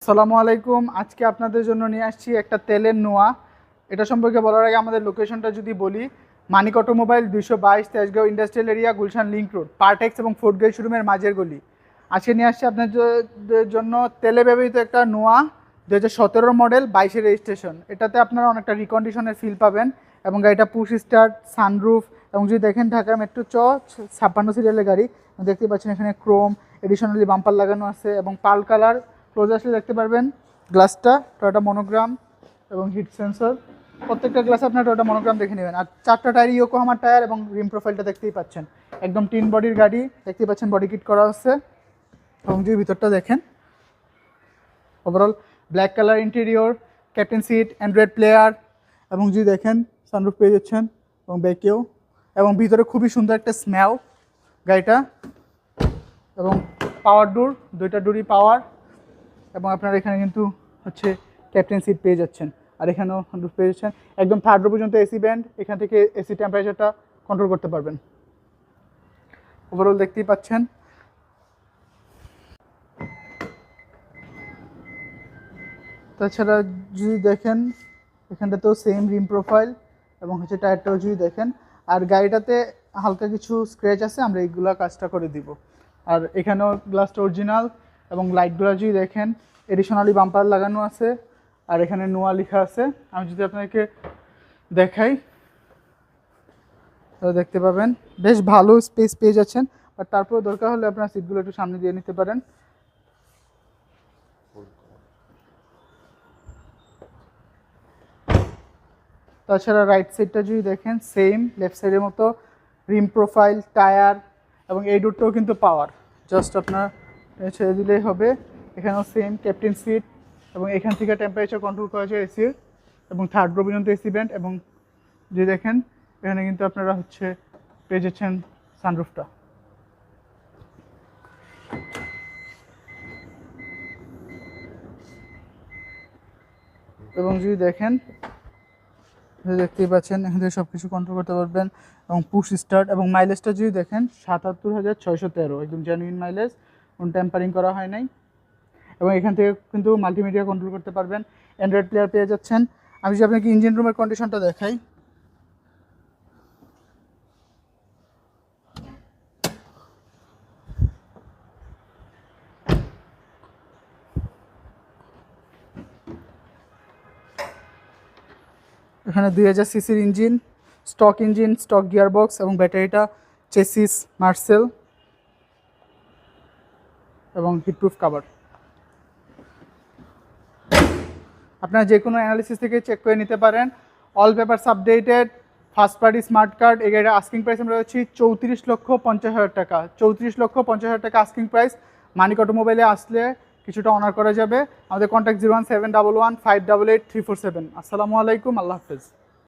আসসালামু আলাইকুম। আজকে আপনাদের জন্য নিয়ে আসছি একটা তেলের নোয়া। এটা সম্পর্কে বলার আগে আমাদের লোকেশনটা যদি বলি, Manik automobile 222 Tejgaon industrial area, Gulshan link road, Partex এবং ফোর্ট গেট শোরুমের মাঝের গলি। আজকে নিয়ে আসছি আপনাদের জন্য তেলে ব্যবহৃত একটা নোয়া 2017 মডেল, 22 রেজিস্ট্রেশন। এটাতে আপনারা অনেকটা রিকন্ডিশনের ফিল পাবেন এবং গাড়িটা পুশ স্টার্ট, সানরুফ এবং যদি দেখেন ঢাকা মেট্রো 56 সিরিয়ালের গাড়ি। দেখতে পাচ্ছেন এখানে ক্রোম এডিশনালি বাম্পার লাগানো আছে এবং পাল কালার। ক্লোজ আসলে দেখতে পারবেন গ্লাসটা টয়োটা মনোগ্রাম এবং হিট সেন্সর। প্রত্যেকটা গ্লাসে আপনার টয়োটা মনোগ্রাম দেখে নেবেন। আর 4টা টায়ার ইয়োকোহামার টায়ার এবং রিম প্রোফাইলটা দেখতেই পাচ্ছেন, একদম টিন বডির গাড়ি। দেখতেই পাচ্ছেন বডি কিট করা হচ্ছে এবং যদি ভিতরটা দেখেন, overall black colour interior, captain seat, android player এবং যদি দেখেন সানরুফ পেয়ে যাচ্ছেন এবং ব্যাকেও, এবং ভিতরে খুবই সুন্দর একটা স্মেল গাড়িটা। এবং পাওয়ার ডোর, 2টা ডোরই পাওয়ার। এবং আপনারা এখানে কিন্তু হচ্ছে ক্যাপ্টেন সিট পেয়ে যাচ্ছেন, আর এখানেও রুফ পেয়ে যাচ্ছেন। একদম থার্ড রো পর্যন্ত এসি ব্যান্ড, এখান থেকে এসি টেম্পারেচারটা কন্ট্রোল করতে পারবেন। ওভারঅল দেখতেই পাচ্ছেন। তাছাড়া যদি দেখেন এখানটাতেও সেম রিম প্রোফাইল এবং হচ্ছে টায়ারটাও যদি দেখেন, আর গাড়িটাতে হালকা কিছু স্ক্র্যাচ আছে, আমরা এইগুলা কাজটা করে দিব। আর এখানেও গ্লাসটা অরিজিনাল এবং লাইটগুলো যদি দেখেন এডিশনালি বাম্পার লাগানো আছে, আর এখানে নোয়া লেখা আছে। আমি যদি আপনাকে দেখাই তাহলে দেখতে পাবেন বেশ ভালো স্পেস পেয়ে যাচ্ছেন। বাট তারপরে দরকার হলে আপনার সিটগুলো একটু সামনে দিয়ে নিতে পারেন। তাছাড়া রাইট সাইডটা যদি দেখেন সেম লেফট সাইডের মতো রিম প্রোফাইল, টায়ার এবং এই ডোরটাও কিন্তু পাওয়ার। জাস্ট আপনার ছেড়ে দিলেই হবে। এখানেও সেম ক্যাপ্টেন সিট এবং এখান থেকে টেম্পারেচার কন্ট্রোল করা যায় এসির, এবং থার্ড রো পর্যন্ত এসি ব্যান্ড। এবং যদি দেখেন এখানে কিন্তু আপনারা হচ্ছে পেয়ে যাচ্ছেন সানরুফটা। এবং যদি দেখেন দেখতেই পাচ্ছেন এখান থেকে সব কিছু কন্ট্রোল করতে পারবেন এবং পুশ স্টার্ট। এবং মাইলেজটা যদি দেখেন 77,613, একদম জেনুইন মাইলেজ, কোনো টেম্পারিং করা হয় নাই। এবং এখান থেকে কিন্তু মাল্টিমিডিয়া কন্ট্রোল করতে পারবেন, অ্যান্ড্রয়েড প্লেয়ার পেয়ে যাচ্ছেন। আমি যদি আপনাকে ইঞ্জিন রুমের কন্ডিশনটা দেখাই, এখানে 2000 সিসির ইঞ্জিন, স্টক গিয়ারবক্স এবং ব্যাটারিটা চেসিস মার্সেল এবং হিটপ্রুফ কাভার। আপনারা যে কোনো অ্যানালিসিস থেকে চেক করে নিতে পারেন। All papers updated, first party smart card. এই গাড়ির আস্কিং প্রাইস আমরা হচ্ছি 34,50,000 টাকা। 34,50,000 টাকা আস্কিং প্রাইস। মানিক অটোমোবাইলে আসলে কিছুটা অনার করা যাবে। আমাদের কন্ট্যাক্ট 01711 588 347। আসসালামু আলাইকুম, আল্লাহ হাফেজ।